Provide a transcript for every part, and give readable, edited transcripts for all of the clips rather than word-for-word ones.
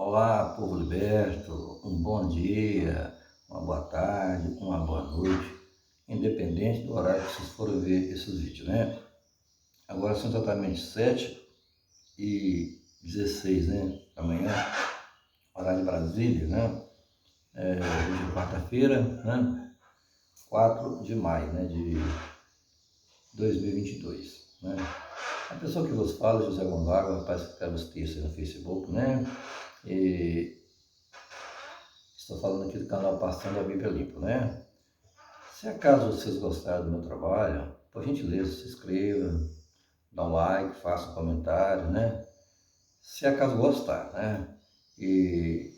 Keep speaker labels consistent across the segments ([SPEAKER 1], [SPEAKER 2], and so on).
[SPEAKER 1] Olá, povo liberto, um bom dia, uma boa tarde, uma boa noite, independente do horário que vocês forem ver esses vídeos, né? Agora são exatamente 7h16, né, da manhã, horário de Brasília, né? Hoje é quarta-feira, né? 4 de maio, né, de 2022, né? A pessoa que vos fala, José Gonzaga, rapaz que escreve os textos no Facebook, né? E estou falando aqui do canal Passando a Bíblia Limpo, né? Se acaso vocês gostaram do meu trabalho, por gentileza, se inscreva, dá um like, faça um comentário, né? Se acaso gostar, né? E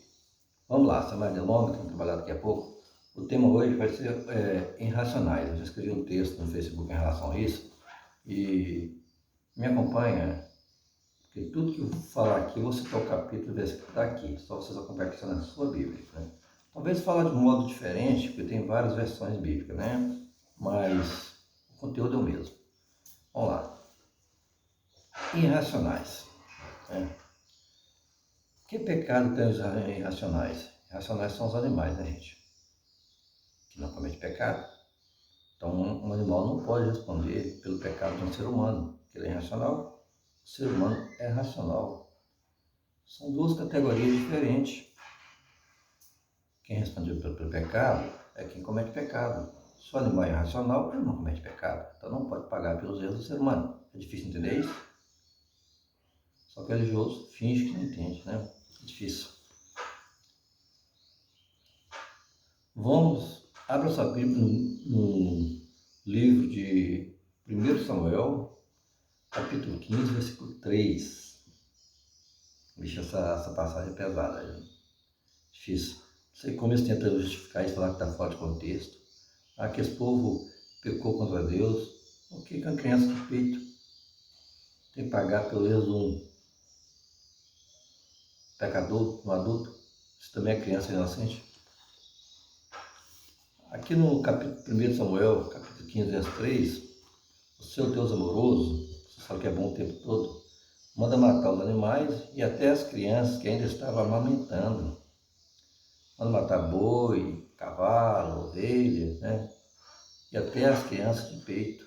[SPEAKER 1] vamos lá, sem mais delongas, vamos trabalhar daqui a pouco. O tema hoje vai ser irracionais. Eu já escrevi um texto no Facebook em relação a isso e me acompanha, porque tudo que eu falar aqui, eu vou citar o capítulo e versículo que está aqui, só vocês acompanham aqui na sua Bíblia, né? Talvez falar de um modo diferente, porque tem várias versões bíblicas, né? Mas o conteúdo é o mesmo. Vamos lá. Irracionais, né? Que pecado tem os irracionais? Irracionais são os animais, né, gente? Que não cometem pecado. Então, um animal não pode responder pelo pecado de um ser humano, porque ele é irracional. O ser humano é racional. São duas categorias diferentes. Quem responde pelo pecado é quem comete pecado. Se o animal é irracional, ele não comete pecado. Então não pode pagar pelos erros do ser humano. É difícil entender isso? Só que o religioso finge que não entende, né? É difícil. Abra sua Bíblia no livro de 1 Samuel, capítulo 15, versículo 3. Vixe, essa passagem é pesada, né? Difícil. Não sei como eles tentam justificar e falar que está fora de contexto. Que esse povo pecou contra Deus. O que uma criança de peito tem que pagar pelo erro de um pecador, um adulto? Isso também é criança inocente? Aqui no capítulo 1 de Samuel, capítulo 15, verso 3, o seu Deus amoroso, você sabe que é bom o tempo todo, manda matar os animais e até as crianças que ainda estavam amamentando. Manda matar boi, cavalo, ovelha, né? E até as crianças de peito.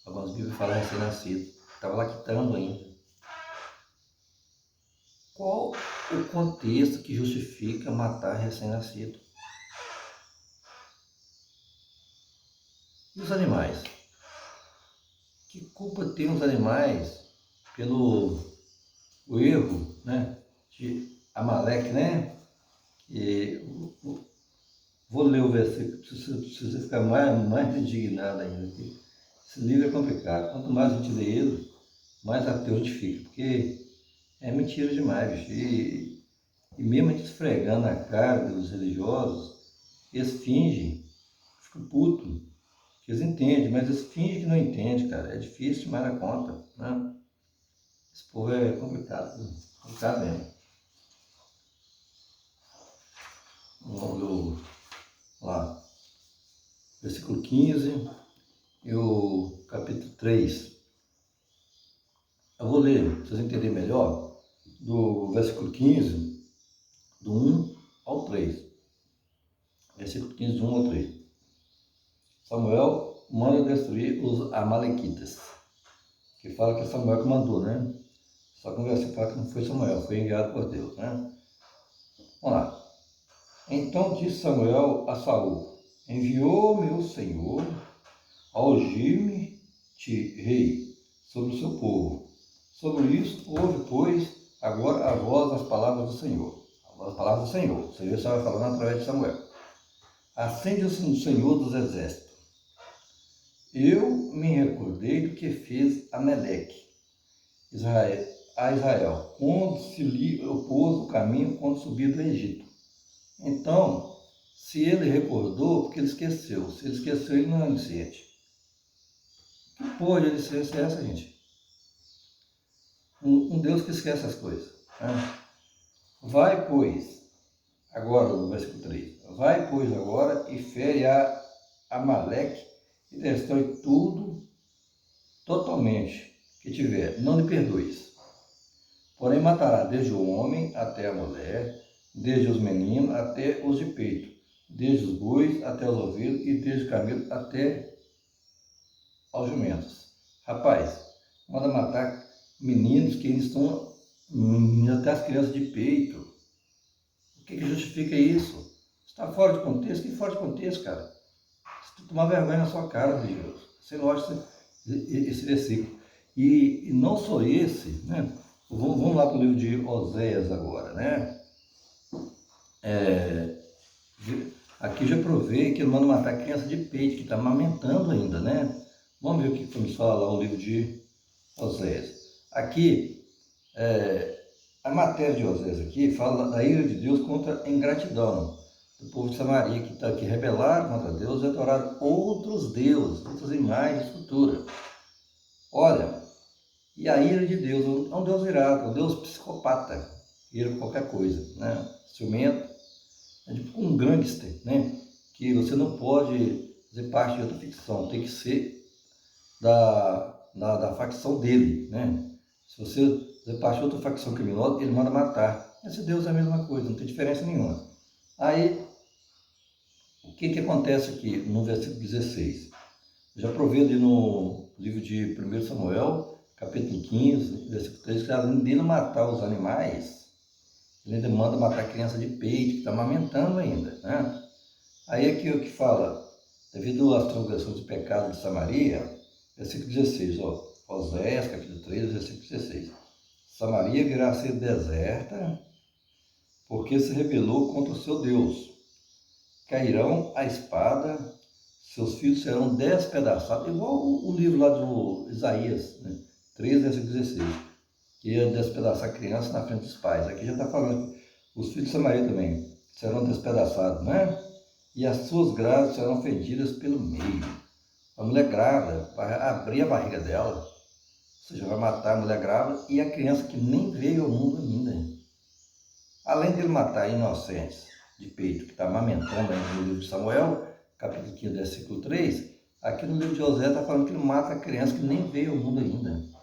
[SPEAKER 1] Algumas Bíblias falam recém-nascido. Estava lactando ainda. Qual o contexto que justifica matar recém-nascido? E os animais? Que culpa tem os animais pelo o erro, né, de Amaleque, né? E vou ler o versículo para você ficar mais indignado ainda. Esse livro é complicado. Quanto mais a gente lê ele, mais ateu a gente fica, porque é mentira demais, bicho. E mesmo a gente esfregando a cara dos religiosos, eles fingem, ficam putos, que eles entendem, mas eles fingem que não entendem, cara. É difícil demais na conta, né? Esse povo é complicado, complicado mesmo. Vamos lá, versículo 15 e o capítulo 3. Eu vou ler, para vocês entenderem melhor, do versículo 15, do 1 ao 3. Versículo 15, do 1 ao 3. Samuel manda destruir os amalequitas, que fala que é Samuel que mandou, né? Só que o versículo fala que não foi Samuel, foi enviado por Deus, né? Vamos lá. Então disse Samuel a Saul: enviou-me o Senhor a ungir-me-te rei sobre o seu povo. Sobre isso, ouve, pois, agora a voz das palavras do Senhor. As palavras do Senhor. O Senhor estava falando através de Samuel. Assim diz o Senhor dos exércitos: eu me recordei do que fez Amaleque a Israel, quando se lhe opôs o caminho quando subiu do Egito. Então, se ele recordou, porque ele esqueceu. Se ele esqueceu, ele não é onisciente. Que porra de onisciência é essa, gente? Um Deus que esquece as coisas, né? Vai, pois, agora, no versículo 3. Vai, pois, agora e fere a Amaleque e destrói tudo totalmente que tiver. Não lhe perdoes. Porém matará desde o homem até a mulher, desde os meninos até os de peito, desde os bois até os ovelhos e desde o camelo até aos jumentos. Rapaz, manda matar meninos que eles estão até as crianças de peito. O que justifica isso? Está fora de contexto? Que fora de contexto, cara? Você tomar vergonha na sua cara, religioso. Você não acha esse versículo. E não só esse, né? Vamos lá para o livro de Oséias agora, né? Aqui já provei que ele manda matar criança de peito, que está amamentando ainda, né? Vamos ver o que nos fala lá o livro de Oséias. Aqui, a matéria de Oséias aqui fala da ira de Deus contra a ingratidão do povo de Samaria, que rebelaram contra Deus e adoraram outros deuses, outras imagens de escultura. Olha, e a ira de Deus é um Deus irado, é um Deus psicopata, ira por qualquer coisa, né? Ciumento, é tipo um gangster, né? Que você não pode fazer parte de outra ficção, tem que ser da facção dele, né? Se você fazer parte de outra facção criminosa, ele manda matar. Esse Deus é a mesma coisa, não tem diferença nenhuma. Aí, o que acontece aqui no versículo 16? Eu já provei ali no livro de 1 Samuel, capítulo 15, versículo 3, que além dele matar os animais, ele ainda manda matar a criança de peito, que está amamentando ainda, né? Aí aqui o que fala, devido às transgressões e pecados de Samaria, versículo 16, Oséias, capítulo 3, versículo 16. Samaria virá a ser deserta, porque se rebelou contra o seu Deus. Cairão a espada, seus filhos serão despedaçados, igual o livro lá do Isaías, né? 3, versículo 16, que ia despedaçar a criança na frente dos pais. Aqui já está falando que os filhos de Samaria também serão despedaçados, né? E as suas grades serão fendidas pelo meio. A mulher grávida vai abrir a barriga dela, ou seja, vai matar a mulher grávida e a criança que nem veio ao mundo ainda. Além dele matar inocentes de peito, que está amamentando ainda no livro de Samuel, capítulo 15, versículo 3, aqui no livro de José está falando que ele mata a criança que nem veio ao mundo ainda.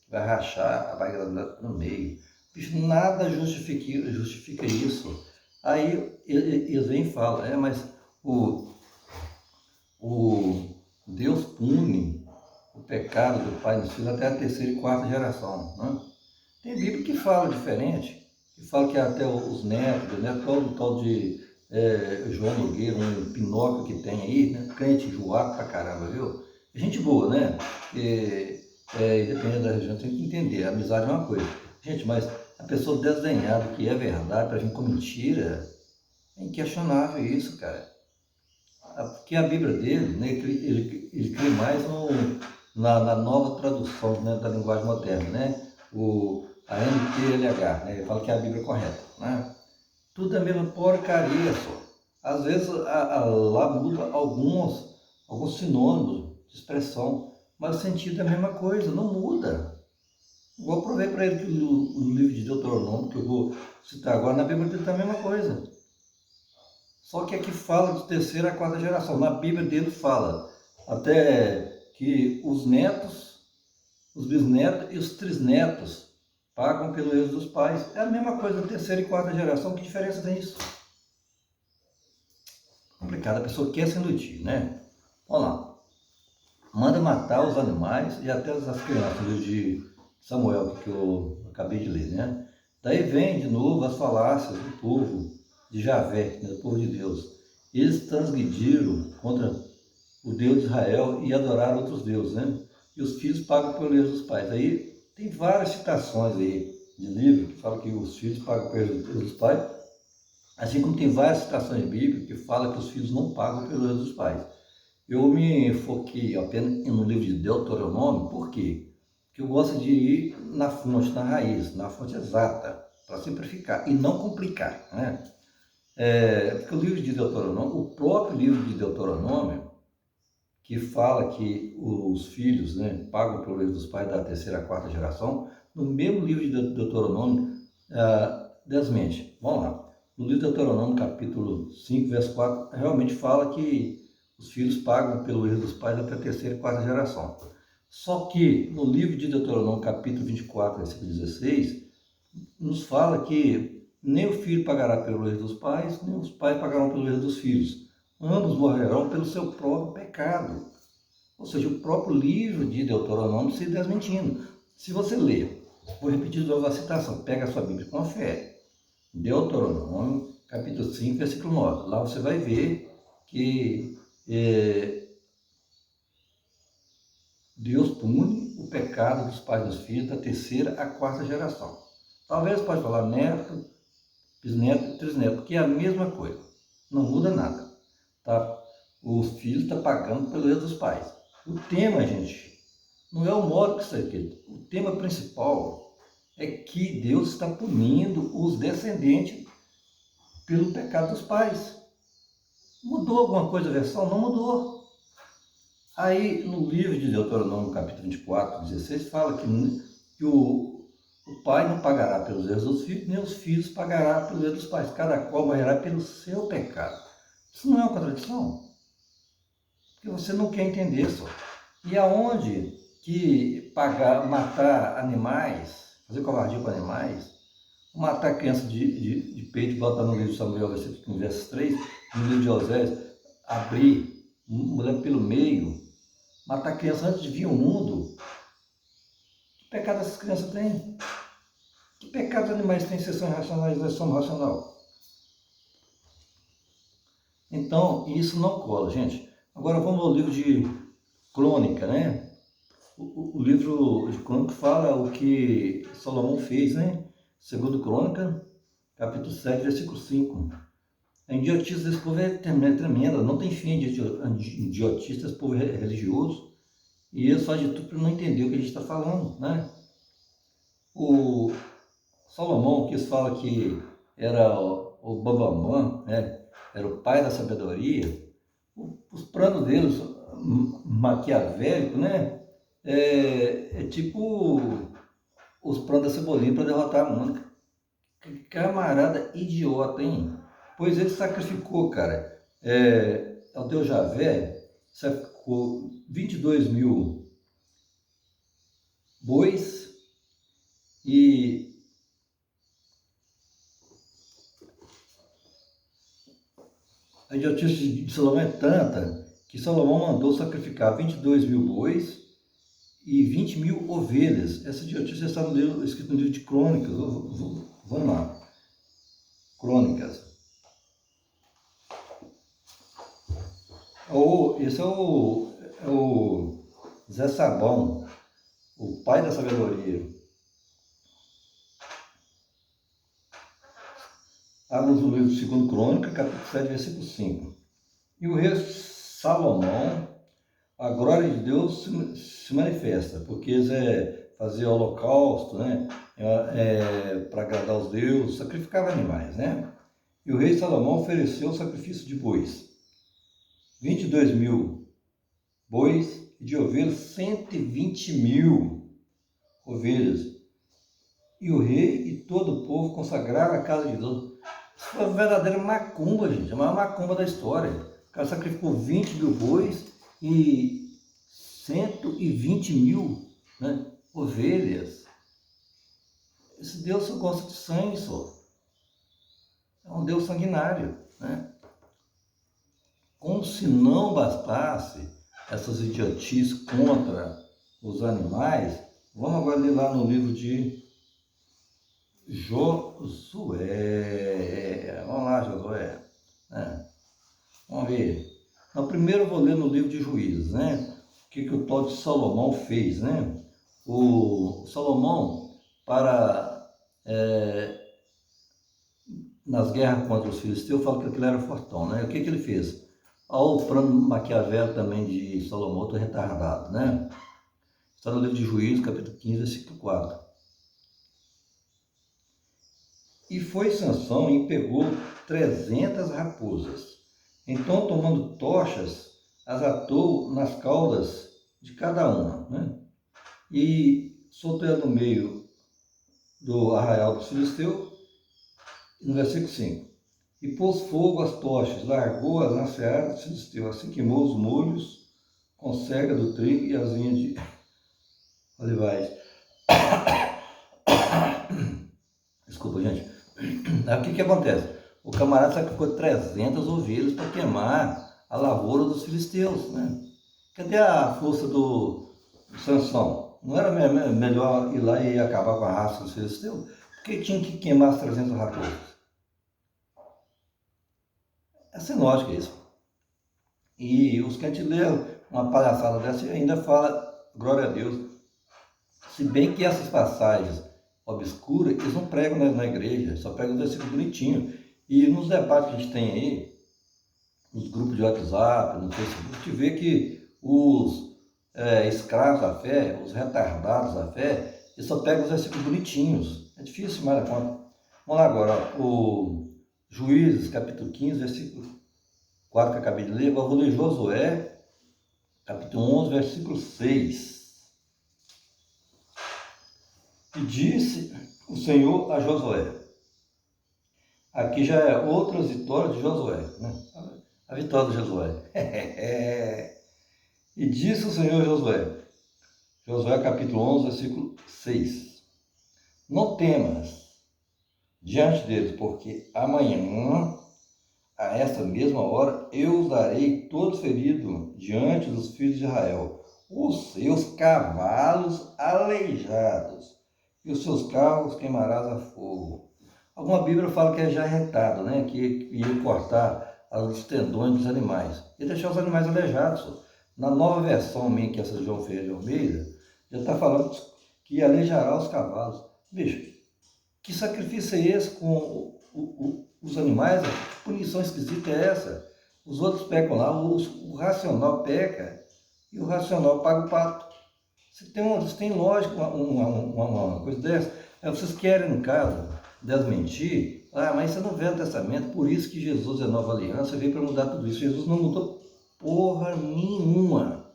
[SPEAKER 1] Vai rachar a barriga dela no meio. Bicho, nada justifica isso. Aí eles vêm e falam, mas o Deus pune o pecado do pai dos filhos até a terceira e quarta geração, né? Tem Bíblia que fala diferente, que fala que até os netos, né? Todo tal de João Nogueira, um Pinóquio que tem aí, né? Crente enjoado pra caramba, viu? Gente boa, né? Porque, independente da região, tem que entender, a amizade é uma coisa. Gente, mas a pessoa desdenhar do que é verdade pra vir com mentira, é inquestionável isso, cara. Porque a Bíblia dele, né, ele crê mais na nova tradução, né, da linguagem moderna, né? A NTLH, né? Ele fala que é a Bíblia correta, né? Tudo é a mesma porcaria, só. Às vezes lá muda alguns sinônimos de expressão, mas o sentido é a mesma coisa, não muda. Igual eu provei para ele que o livro de Deuteronômio, que eu vou citar agora, na Bíblia dele está a mesma coisa. Só que aqui fala de terceira a quarta geração. Na Bíblia dele fala até que os netos, os bisnetos e os trisnetos pagam pelo erro dos pais. É a mesma coisa, terceira e quarta geração. Que diferença tem isso? Complicado, a pessoa quer se iludir, né? Vamos lá. Manda matar os animais e até as crianças, livro de Samuel, que eu acabei de ler, né? Daí vem de novo as falácias do povo de Javé, né, do povo de Deus. Eles transgrediram contra o Deus de Israel e adoraram outros deuses, né? E os filhos pagam pelo erro dos pais. Aí tem várias citações aí de livro que falam que os filhos pagam pelo erro dos pais, assim como tem várias citações bíblicas que falam que os filhos não pagam pelo erro dos pais. Eu me foquei apenas no livro de Deuteronômio, por quê? Porque eu gosto de ir na fonte, na raiz, na fonte exata, para simplificar e não complicar, né? Porque o livro de Deuteronômio, o próprio livro de Deuteronômio, que fala que os filhos, né, pagam pelo erro dos pais da terceira a quarta geração, no mesmo livro de Deuteronômio, desmente. Vamos lá. No livro de Deuteronômio, capítulo 5, verso 4, realmente fala que os filhos pagam pelo erro dos pais até a terceira e quarta geração. Só que no livro de Deuteronômio, capítulo 24, versículo 16, nos fala que nem o filho pagará pelo erro dos pais, nem os pais pagarão pelo erro dos filhos. Ambos morrerão pelo seu próprio pecado. Ou seja, o próprio livro de Deuteronômio se desmentindo. Se você ler, vou repetir de novo a citação, pega a sua Bíblia e confere. Deuteronômio, capítulo 5, versículo 9. Lá você vai ver que Deus pune o pecado dos pais e dos filhos da terceira à quarta geração. Talvez pode falar neto, bisneto e trisneto, que é a mesma coisa. Não muda nada. Tá? Os filhos estão pagando pelo erro dos pais. O tema, gente, não é o modo que isso aqui. O tema principal é que Deus está punindo os descendentes pelo pecado dos pais. Mudou alguma coisa a versão? Não mudou. Aí, no livro de Deuteronômio, capítulo 24, 16, fala que o pai não pagará pelos erros dos filhos, nem os filhos pagará pelos erros dos pais. Cada qual morrerá pelo seu pecado. Isso não é uma contradição? Porque você não quer entender só. E aonde que matar animais, fazer covardia com animais, matar criança de peito, botar no livro de Samuel, verso 3, no livro de Osés, abrir mulher pelo meio, matar criança antes de vir ao mundo. Que pecado essas crianças têm? Que pecado os animais têm se são irracionais e são racional? Então, isso não cola, gente. Agora vamos ao livro de Crônica, né? O livro de Crônica fala o que Salomão fez, né? Segundo Crônica, capítulo 7, versículo 5. A idiotice desse povo é tremenda, não tem fim de idiotice desse povo religioso, e eles fazem de tudo para não entender o que a gente está falando, né? O Salomão, que eles falam que era o Bambambam, né? Era o pai da sabedoria, os planos deles, maquiavélicos, né? É tipo os planos da Cebolinha para derrotar a Mônica. Que camarada idiota, hein? Pois ele sacrificou, cara, ao Deus Javé, sacrificou 22 mil bois e a idiotice de Salomão é tanta que Salomão mandou sacrificar 22 mil bois e 20 mil ovelhas. Essa idiotice está no livro, escrito no livro de Crônicas. Vamos lá. Crônicas. Esse é o Zé Sabão, o pai da sabedoria. Abrimos o livro de 2 Crônica, capítulo 7, versículo 5. E o rei Salomão, a glória de Deus se manifesta, porque eles fazer holocausto, né? Para agradar os deuses, sacrificava animais, né? E o rei Salomão ofereceu o sacrifício de bois, 22 mil bois, e de ovelhas, 120 mil ovelhas. E o rei e todo o povo consagraram a casa de Deus. Isso foi uma verdadeira macumba, gente, a maior macumba da história. O cara sacrificou 20 mil bois e 120 mil, né, ovelhas. Esse Deus só gosta de sangue, só. É um Deus sanguinário, né? Como se não bastasse essas idiotices contra os animais, vamos agora ler lá no livro de Josué. Vamos lá, Josué. Vamos ver. Então, primeiro eu vou ler no livro de Juízes, né? O que o tal de Salomão fez, né? O Salomão, nas guerras contra os filisteus, fala que ele era fortão, né? O que ele fez? Olha o plano maquiavélico também de Salomão, outro retardado, né? Está no livro de Juízes, capítulo 15, versículo 4. E foi Sansão e pegou 300 raposas. Então, tomando tochas, as atou nas caudas de cada uma, né? E soltou ela no meio do arraial dos filisteus, no versículo 5. E pôs fogo às tochas, largou-as na seara dos filisteus, assim queimou os molhos com cega do trigo e asinha Olivais. Desculpa, gente. Aí o que acontece? O camarada sacrificou 300 ovelhas para queimar a lavoura dos filisteus, né? Cadê a força do Sansão? Não era melhor ir lá e acabar com a raça dos filisteus? Porque tinha que queimar as 300 raposas. É sem lógica isso. E os crentes lêem uma palhaçada dessa e ainda fala, glória a Deus. Se bem que essas passagens obscuras, eles não pregam na igreja, só pregam os versículos bonitinhos. E nos debates que a gente tem aí, nos grupos de WhatsApp, no Facebook, a gente vê que os escravos da fé, os retardados da fé, eles só pegam os versículos bonitinhos. É difícil mais da conta. Vamos lá agora, o Juízes, capítulo 15, versículo 4 que eu acabei de ler. Agora vou ler Josué, capítulo 11, versículo 6. E disse o Senhor a Josué. Aqui já é outra vitória de Josué, né? A vitória de Josué. E disse o Senhor a Josué. Josué capítulo 11, versículo 6. Não temas diante deles, porque amanhã, a esta mesma hora, eu os darei todos feridos diante dos filhos de Israel, os seus cavalos aleijados, e os seus carros queimarás a fogo. Alguma Bíblia fala que é já retado, né? Que ia cortar os tendões dos animais e deixar os animais aleijados. Na nova versão minha, que é essa de João Ferreira de Almeida, já está falando que aleijará os cavalos. Bicho, que sacrifício é esse com os animais? Que punição esquisita é essa? Os outros pecam lá, o racional peca e o racional paga o pato. Você tem lógica uma coisa dessa? Vocês querem, no caso, desmentir, mas isso é no Velho Testamento, por isso que Jesus é nova aliança, veio para mudar tudo isso. Jesus não mudou porra nenhuma.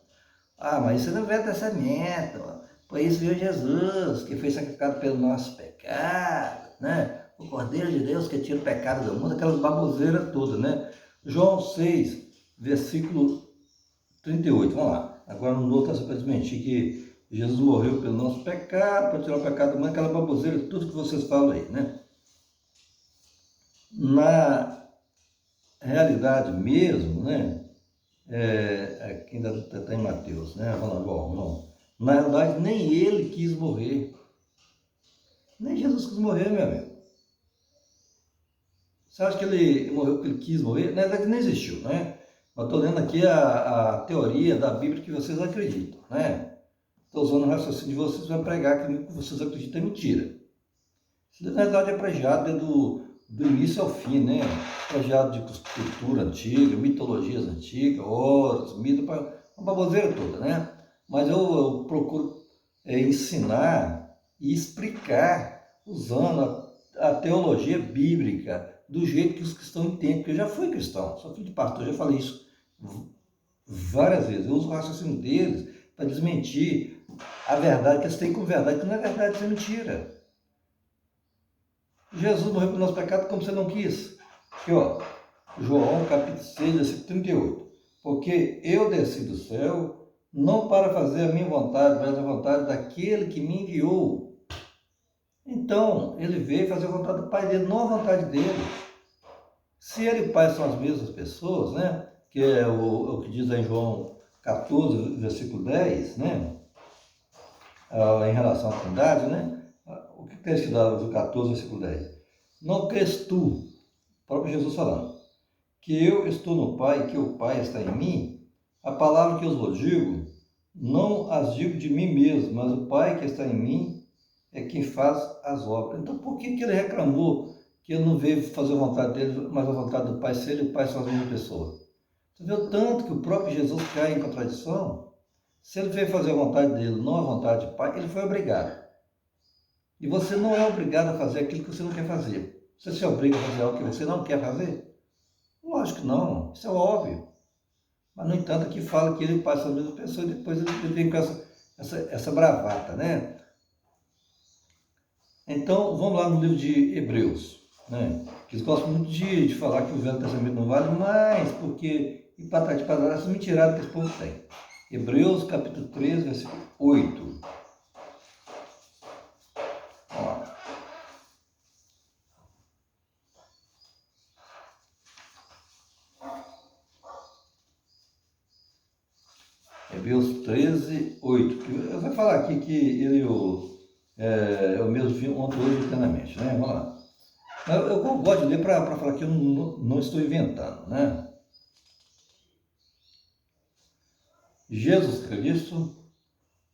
[SPEAKER 1] Mas isso é no Velho Testamento, por isso veio Jesus, que foi sacrificado pelo nosso pecado, né? O Cordeiro de Deus que tira o pecado do mundo, aquelas baboseiras todas, né? João 6, versículo 38, vamos lá. Agora no Novo Testamento para desmentir que Jesus morreu pelo nosso pecado, para tirar o pecado do mundo, aquela baboseira, tudo que vocês falam aí, né? Na realidade mesmo, né? Aqui ainda está em Mateus, né? Falando, bom, na realidade nem ele quis morrer. Nem Jesus quis morrer, meu amigo. Você acha que ele morreu porque ele quis morrer? Na verdade, não existiu, né? Mas estou lendo aqui a teoria da Bíblia que vocês acreditam, né? Estou usando o raciocínio de vocês para pregar que o que vocês acreditam é mentira. Isso, na verdade, é plagiado do início ao fim, né? Plagiado de cultura antiga, mitologias antigas, horas, mitos, uma baboseira toda, né? Mas eu procuro ensinar e explicar usando a teologia bíblica do jeito que os cristãos entendem, porque eu já fui cristão, sou filho de pastor, já falei isso várias vezes. Eu uso o raciocínio deles para desmentir a verdade que eles têm como verdade, que não é verdade, isso é mentira. Jesus morreu pelo nosso pecado como você não quis. Aqui, ó, João capítulo 6, versículo 38. Porque eu desci do céu, não para fazer a minha vontade, mas a vontade daquele que me enviou. Então, ele veio fazer a vontade do Pai dele, não a vontade dele. Se ele e o Pai são as mesmas pessoas, né? Que é o que diz em João 14, versículo 10, né? Em relação à Trindade, né? O que tem escrito no 14, versículo 10? Não crês tu, o próprio Jesus falando, que eu estou no Pai e que o Pai está em mim? A palavra que eu vos digo, não as digo de mim mesmo, mas o Pai que está em mim é quem faz as obras. Então, por que ele reclamou que ele não veio fazer a vontade dele, mas a vontade do Pai, se ele e o Pai são as mesmas pessoas? Você viu tanto que o próprio Jesus cai em contradição? Se ele veio fazer a vontade dele, não a vontade do Pai, ele foi obrigado. E você não é obrigado a fazer aquilo que você não quer fazer. Você se obriga a fazer algo que você não quer fazer? Lógico que não, isso é óbvio. Mas, no entanto, aqui fala que ele passa a mesma pessoa e depois ele vem com essa bravata, né? Então, vamos lá no livro de Hebreus, né? Que eles gostam muito de falar que o Velho Testamento não vale mais, porque, e patati e patatá, essa mentirada que esse povo tem. Hebreus, capítulo 13, versículo 8. Hebreus 13, 8. Vai falar aqui que ele é o mesmo fim ontem, hoje e eternamente, né? Vamos lá. Eu gosto de ler para falar que eu não estou inventando, né? Jesus Cristo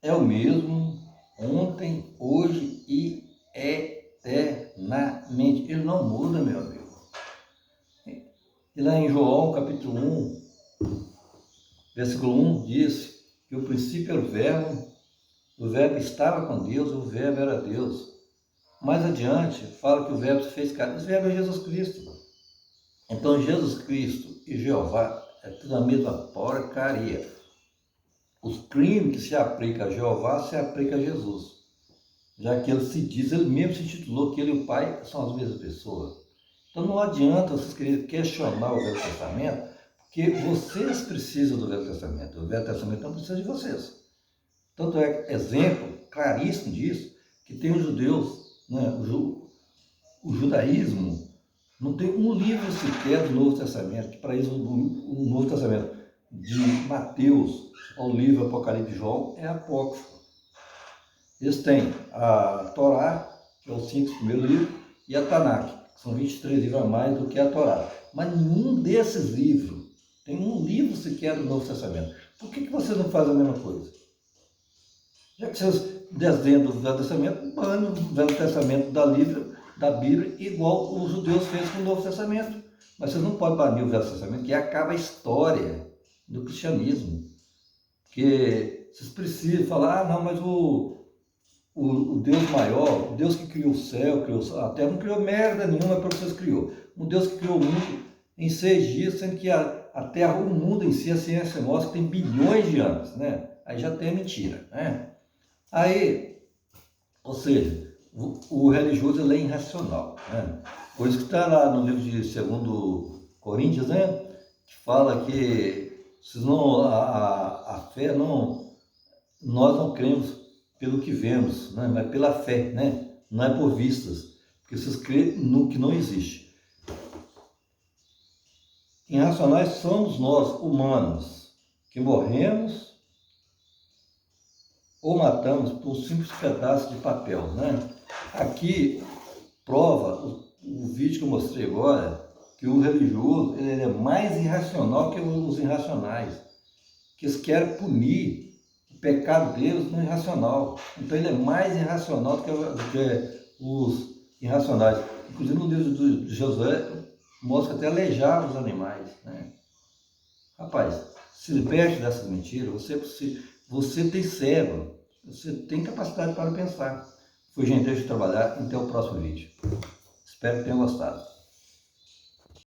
[SPEAKER 1] é o mesmo ontem, hoje e eternamente. Ele não muda, meu amigo. E lá em João, capítulo 1, versículo 1, diz que o princípio era o verbo estava com Deus, o verbo era Deus. Mais adiante, fala que o verbo se fez carne. Esse verbo é Jesus Cristo. Então, Jesus Cristo e Jeová é tudo a mesma porcaria. Os crimes que se aplicam a Jeová se aplicam a Jesus. Já que ele se diz, ele mesmo se intitulou que ele e o Pai são as mesmas pessoas. Então não adianta vocês quererem questionar o Velho Testamento, porque vocês precisam do Velho Testamento. O Velho Testamento não precisa de vocês. Tanto é exemplo claríssimo disso, que tem os judeus, né, o judaísmo, não tem um livro sequer do Novo Testamento, que para eles o Novo Testamento de Mateus ao livro Apocalipse de João é apócrifo. Eles têm a Torá, que é os 5 primeiros livros, e a Tanakh, que são 23 livros a mais do que a Torá. Mas nenhum desses livros tem um livro sequer do Novo Testamento. Por que vocês não fazem a mesma coisa? Já que vocês desenham do Velho Testamento, banem o Velho Testamento da Bíblia, igual os judeus fez com o Novo Testamento. Mas vocês não podem banir o Velho Testamento, que acaba a história do cristianismo. Porque vocês precisam falar, não, mas o Deus maior, o Deus que criou o céu, criou a terra, não criou merda nenhuma para vocês criou. Um Deus que criou o mundo em 6 dias, sendo que a terra, o mundo em si, a ciência mostra que tem bilhões de anos, né? Aí já tem a mentira, né? Aí, ou seja, o religioso ele é irracional, né? Coisa que está lá no livro de 2 Coríntios, né? Que fala que a fé não, nós não cremos pelo que vemos, né? Mas pela fé, né? Não é por vistas, porque vocês creem no que não existe. Irracionais somos nós, humanos, que morremos ou matamos por um simples pedaço de papel, né? Aqui prova o vídeo que eu mostrei agora, que o religioso ele é mais irracional que os irracionais, que eles querem punir o pecado deles no irracional. Então ele é mais irracional do que os irracionais. Inclusive no livro de Josué mostra que até aleijava os animais, né? Rapaz, se liberte dessas mentiras, você tem cérebro, você tem capacidade para pensar. Foi gentil de trabalhar, até o próximo vídeo. Espero que tenham gostado.